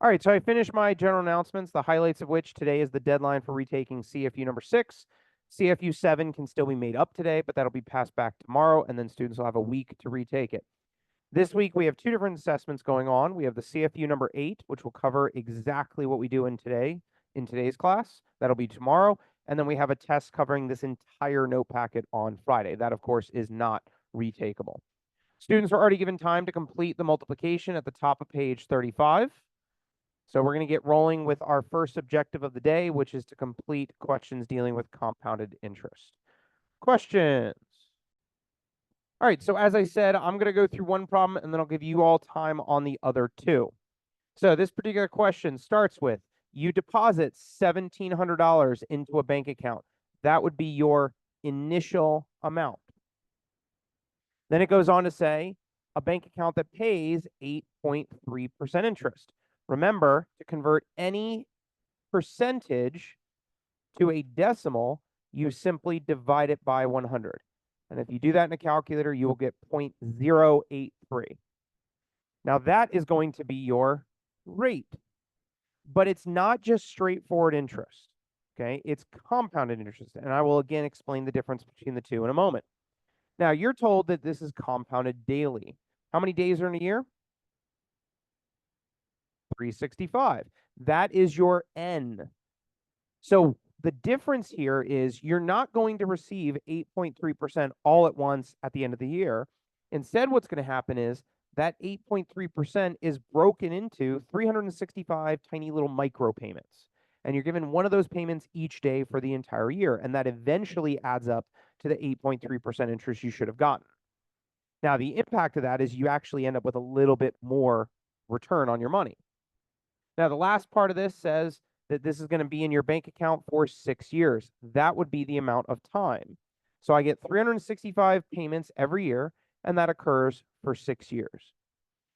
All right, so I finished my general announcements, the highlights of which today is the deadline for retaking CFU number 6. CFU 7 can still be made up today, but that'll be passed back tomorrow, and then students will have a week to retake it. This week, we have two different assessments going on. We have the CFU number 8, which will cover exactly what we do in today's class. That'll be tomorrow. And then we have a test covering this entire note packet on Friday. That, of course, is not retakeable. Students are already given time to complete the multiplication at the top of page 35. So we're going to get rolling with our first objective of the day, which is to complete questions dealing with compounded interest. Questions? All right, so as I said, I'm going to go through one problem, and then I'll give you all time on the other two. So this particular question starts with, you deposit $1,700 into a bank account. That would be your initial amount. Then it goes on to say, a bank account that pays 8.3% interest. Remember, to convert any percentage to a decimal, you simply divide it by 100. And if you do that in a calculator, you will get 0.083. Now that is going to be your rate. But it's not just straightforward interest, okay? It's compounded interest. And I will again explain the difference between the two in a moment. Now, you're told that this is compounded daily. How many days are in a year? 365. That is your N. So the difference here is you're not going to receive 8.3% all at once at the end of the year. Instead, what's going to happen is that 8.3% is broken into 365 tiny little micro payments. And you're given one of those payments each day for the entire year. And that eventually adds up to the 8.3% interest you should have gotten. Now, the impact of that is you actually end up with a little bit more return on your money. Now, the last part of this says that this is going to be in your bank account for 6 years. That would be the amount of time. So I get 365 payments every year, and that occurs for 6 years.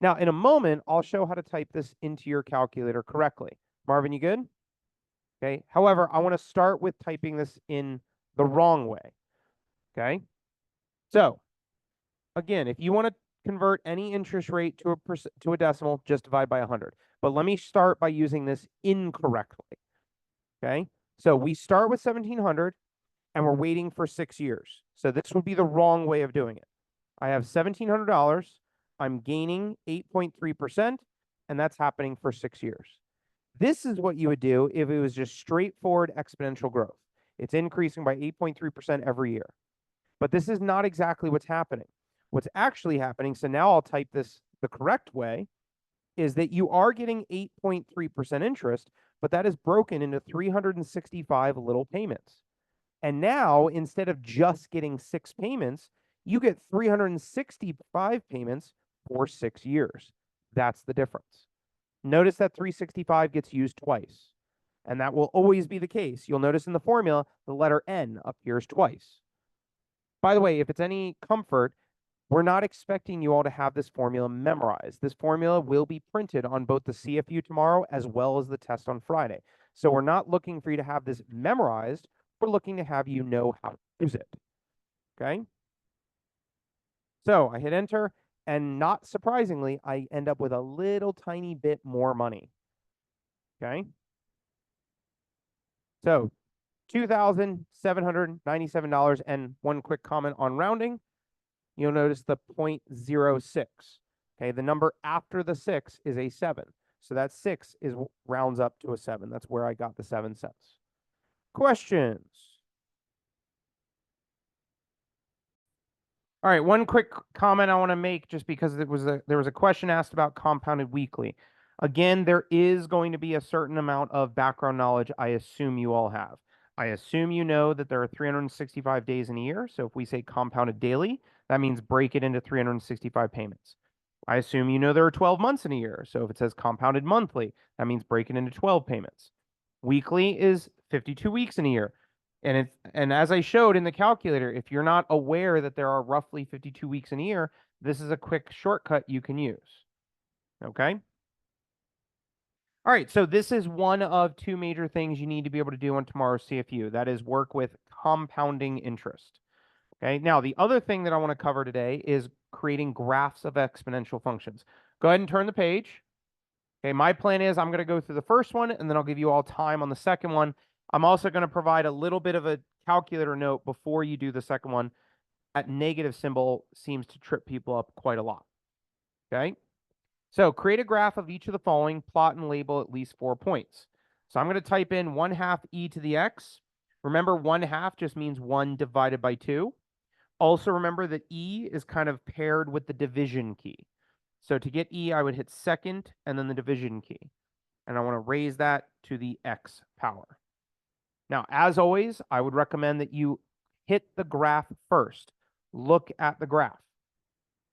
Now, in a moment, I'll show how to type this into your calculator correctly. Marvin, you good? Okay. However, I want to start with typing this in the wrong way. Okay. So, again, if you want to convert any interest rate to a decimal, just divide by 100. But let me start by using this incorrectly. Okay. So we start with 1,700 and we're waiting for 6 years. So this would be the wrong way of doing it. I have $1,700. I'm gaining 8.3%, and that's happening for 6 years. This is what you would do if it was just straightforward exponential growth. It's increasing by 8.3% every year. But this is not exactly what's happening. What's actually happening, so now I'll type this the correct way, is that you are getting 8.3% interest, but that is broken into 365 little payments. And now, instead of just getting 6 payments, you get 365 payments for 6 years. That's the difference. Notice that 365 gets used twice, and that will always be the case. You'll notice in the formula, the letter N appears twice. By the way, if it's any comfort, we're not expecting you all to have this formula memorized. This formula will be printed on both the CFU tomorrow as well as the test on Friday. So we're not looking for you to have this memorized. We're looking to have you know how to use it. Okay? So I hit enter, and not surprisingly, I end up with a little tiny bit more money. Okay? So $2,797, and one quick comment on rounding. You'll notice the 0.06. Okay, the number after the 6 is a 7. So that 6 rounds up to a 7. That's where I got the 7 cents. Questions? All right, one quick comment I want to make, just because there was a question asked about compounded weekly. Again, there is going to be a certain amount of background knowledge I assume you all have. I assume you know that there are 365 days in a year. So if we say compounded daily, that means break it into 365 payments. I assume you know there are 12 months in a year. So if it says compounded monthly, that means break it into 12 payments. Weekly is 52 weeks in a year. And as I showed in the calculator, if you're not aware that there are roughly 52 weeks in a year, this is a quick shortcut you can use. Okay? All right, so this is one of 2 major things you need to be able to do on tomorrow's CFU. That is work with compounding interest. Okay, now the other thing that I want to cover today is creating graphs of exponential functions. Go ahead and turn the page. Okay, my plan is I'm going to go through the first one, and then I'll give you all time on the second one. I'm also going to provide a little bit of a calculator note before you do the second one. That negative symbol seems to trip people up quite a lot. Okay, so create a graph of each of the following, plot and label at least 4 points. So I'm going to type in 1/2 e to the x. Remember, 1/2 just means 1 divided by 2. Also remember that e is kind of paired with the division key. So to get e, I would hit second and then the division key. And I want to raise that to the x power. Now, as always, I would recommend that you hit the graph first. Look at the graph.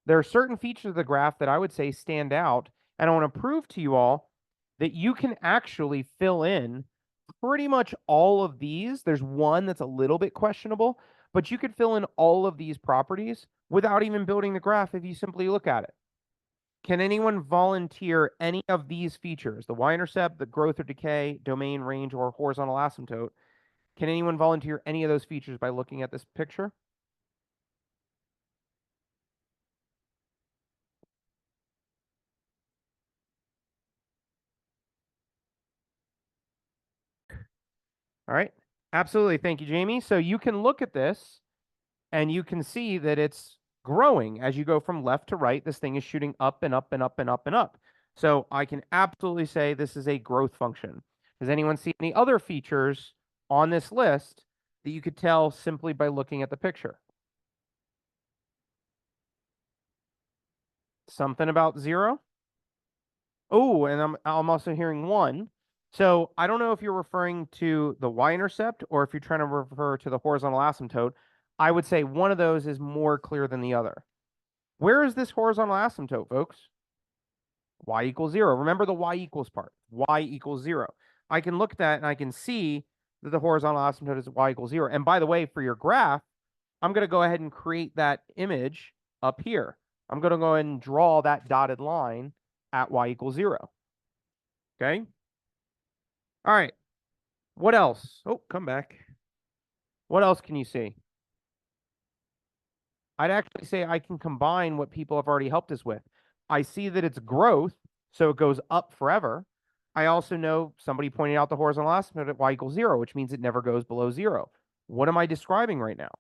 There are certain features of the graph that I would say stand out, and I want to prove to you all that you can actually fill in pretty much all of these. There's one that's a little bit questionable, but you could fill in all of these properties without even building the graph if you simply look at it. Can anyone volunteer any of these features? The y-intercept, the growth or decay, domain, range, or horizontal asymptote. Can anyone volunteer any of those features by looking at this picture? All right. Absolutely. Thank you, Jamie. So you can look at this and you can see that it's growing as you go from left to right. This thing is shooting up and up and up and up and up. So I can absolutely say this is a growth function. Does anyone see any other features on this list that you could tell simply by looking at the picture? Something about 0? Oh, and I'm also hearing 1. So I don't know if you're referring to the y-intercept or if you're trying to refer to the horizontal asymptote. I would say one of those is more clear than the other. Where is this horizontal asymptote, folks? Y equals 0. Remember the y equals part. Y equals 0. I can look at that and I can see that the horizontal asymptote is y equals 0. And by the way, for your graph, I'm going to go ahead and create that image up here. I'm going to go ahead and draw that dotted line at y equals 0. Okay? All right. What else? Oh, come back. What else can you see? I'd actually say I can combine what people have already helped us with. I see that it's growth, so it goes up forever. I also know somebody pointed out the horizontal asymptote at y equals 0, which means it never goes below 0. What am I describing right now?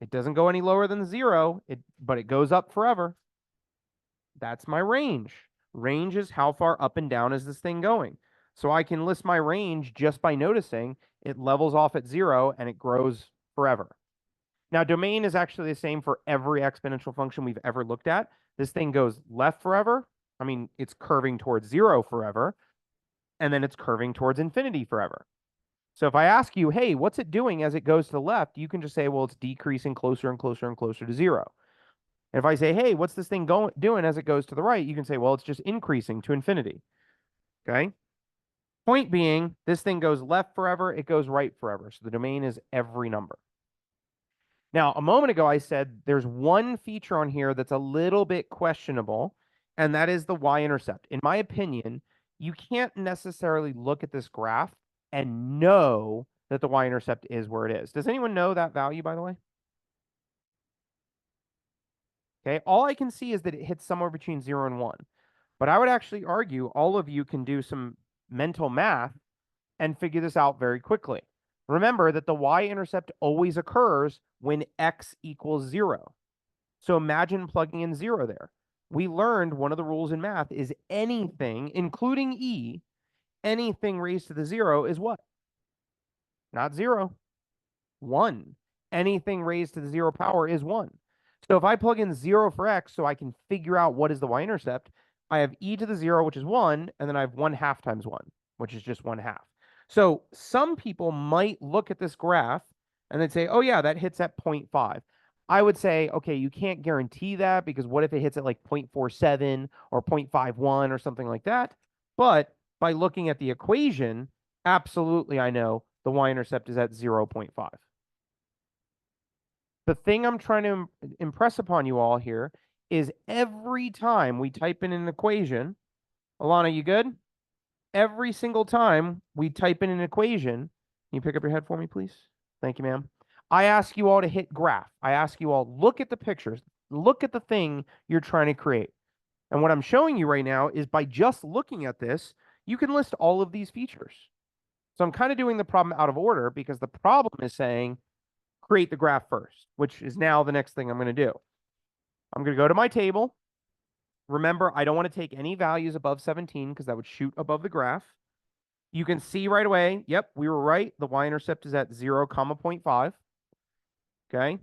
It doesn't go any lower than 0, but it goes up forever. That's my range. Range is how far up and down is this thing going. So I can list my range just by noticing it levels off at 0 and it grows forever. Now, domain is actually the same for every exponential function we've ever looked at. This thing goes left forever. I mean, it's curving towards 0 forever, and then it's curving towards infinity forever. So if I ask you, hey, what's it doing as it goes to the left? You can just say, well, it's decreasing closer and closer and closer to 0. And if I say, hey, what's this thing doing as it goes to the right? You can say, well, it's just increasing to infinity. Okay? Point being, this thing goes left forever, it goes right forever. So the domain is every number. Now, a moment ago, I said there's one feature on here that's a little bit questionable, and that is the y-intercept. In my opinion, you can't necessarily look at this graph and know that the y-intercept is where it is. Does anyone know that value, by the way? Okay, all I can see is that it hits somewhere between 0 and 1. But I would actually argue all of you can do some mental math and figure this out very quickly. Remember that the y-intercept always occurs when x equals 0. So imagine plugging in 0 there. We learned one of the rules in math is anything, including e, anything raised to the 0 is what? Not 0, 1. Anything raised to the 0 power is 1. So if I plug in 0 for x so I can figure out what is the y-intercept, I have e to the 0, which is 1, and then I have 1/2 times 1, which is just 1/2. So some people might look at this graph and then say, oh, yeah, that hits at 0.5. I would say, okay, you can't guarantee that because what if it hits at like 0.47 or 0.51 or something like that? But by looking at the equation, absolutely, I know the y-intercept is at 0.5. The thing I'm trying to impress upon you all here is every time we type in an equation, Alana, you good? Every single time we type in an equation, can you pick up your head for me, please? Thank you, ma'am. I ask you all to hit graph. I ask you all, look at the pictures. Look at the thing you're trying to create. And what I'm showing you right now is by just looking at this, you can list all of these features. So I'm kind of doing the problem out of order because the problem is saying create the graph first, which is now the next thing I'm going to do. I'm going to go to my table. Remember, I don't want to take any values above 17 because that would shoot above the graph. You can see right away, yep, we were right. The y-intercept is at 0, 0.5. Okay.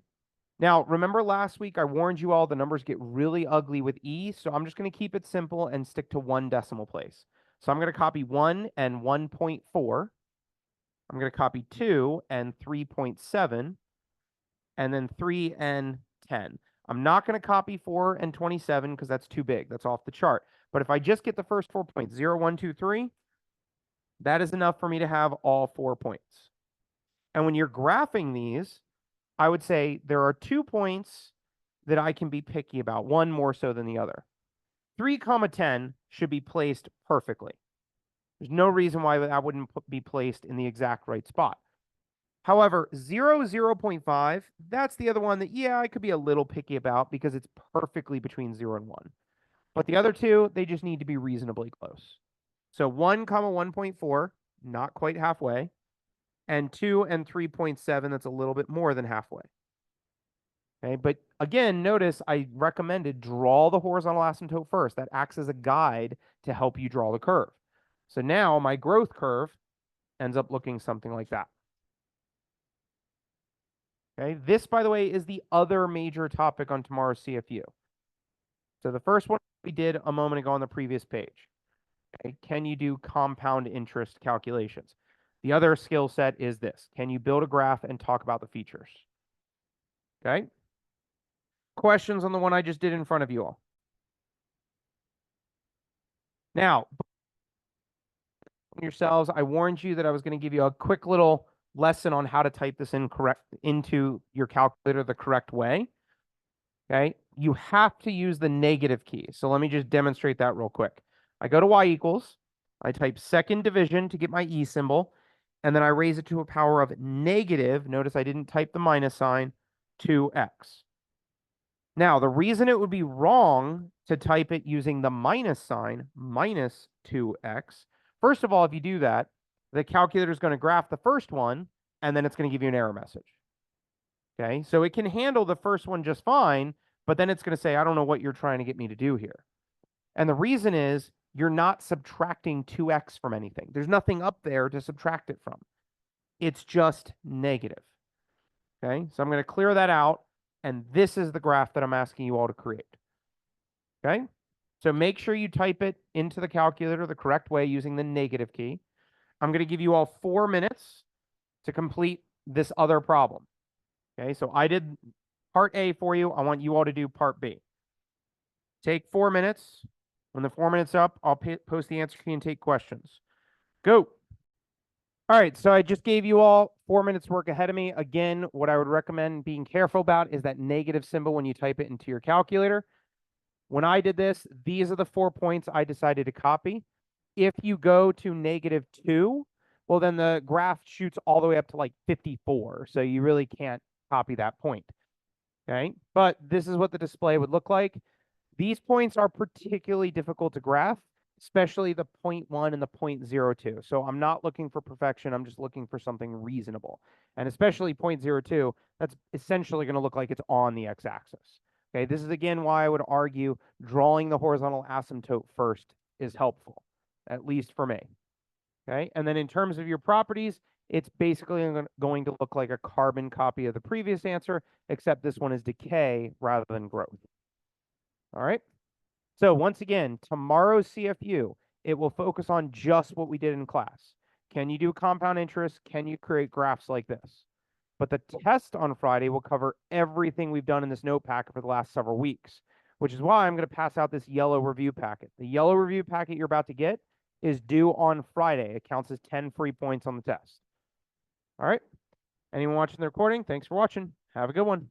Now, remember last week I warned you all the numbers get really ugly with E, so I'm just going to keep it simple and stick to 1 decimal place. So I'm going to copy 1 and 1.4. I'm going to copy 2 and 3.7, and then 3 and 10. I'm not going to copy 4 and 27 because that's too big. That's off the chart. But if I just get the first 4 points, 0, 1, 2, 3, that is enough for me to have all 4 points. And when you're graphing these, I would say there are 2 points that I can be picky about, one more so than the other. 3, 10 should be placed perfectly. There's no reason why that wouldn't be placed in the exact right spot. However, 0, 0.5, that's the other one that, yeah, I could be a little picky about because it's perfectly between 0 and 1. But the other two, they just need to be reasonably close. So 1, 1.4, not quite halfway, and 2 and 3.7, that's a little bit more than halfway. Okay, but again, notice I recommended draw the horizontal asymptote first. That acts as a guide to help you draw the curve. So now my growth curve ends up looking something like that. Okay, this, by the way, is the other major topic on tomorrow's CFU. So the first one we did a moment ago on the previous page. Okay, can you do compound interest calculations? The other skill set is this. Can you build a graph and talk about the features? Okay. Questions on the one I just did in front of you all? Now, yourselves, I warned you that I was going to give you a quick little lesson on how to type this into your calculator the correct way. Okay. You have to use the negative key. So let me just demonstrate that real quick. I go to y equals, I type second division to get my E symbol, and then I raise it to a power of negative, notice I didn't type the minus sign, 2x. Now, the reason it would be wrong to type it using the minus sign, minus 2x, first of all, if you do that, the calculator is going to graph the first one, and then it's going to give you an error message. Okay, so it can handle the first one just fine, but then it's going to say, I don't know what you're trying to get me to do here. And the reason is you're not subtracting 2x from anything. There's nothing up there to subtract it from. It's just negative. Okay, so I'm going to clear that out. And this is the graph that I'm asking you all to create. Okay, so make sure you type it into the calculator the correct way using the negative key. I'm going to give you all 4 minutes to complete this other problem. Okay, so I did part A for you. I want you all to do part B. Take 4 minutes. When the 4 minutes up, I'll post the answer key and take questions. Go. All right, so I just gave you all 4 minutes work ahead of me. Again, what I would recommend being careful about is that negative symbol when you type it into your calculator. When I did this, these are the 4 points I decided to copy. If you go to -2, well, then the graph shoots all the way up to like 54. So you really can't copy that point. Okay, but this is what the display would look like. These points are particularly difficult to graph, especially the 0.1 and the 0.02. So I'm not looking for perfection. I'm just looking for something reasonable. And especially 0.02, that's essentially going to look like it's on the x-axis. Okay, this is again why I would argue drawing the horizontal asymptote first is helpful, at least for me. Okay, and then in terms of your properties, it's basically going to look like a carbon copy of the previous answer, except this one is decay rather than growth. All right. So once again, tomorrow's CFU, it will focus on just what we did in class. Can you do compound interest? Can you create graphs like this? But the test on Friday will cover everything we've done in this note packet for the last several weeks, which is why I'm going to pass out this yellow review packet. The yellow review packet you're about to get is due on Friday. It counts as 10 free points on the test. All right. Anyone watching the recording, thanks for watching. Have a good one.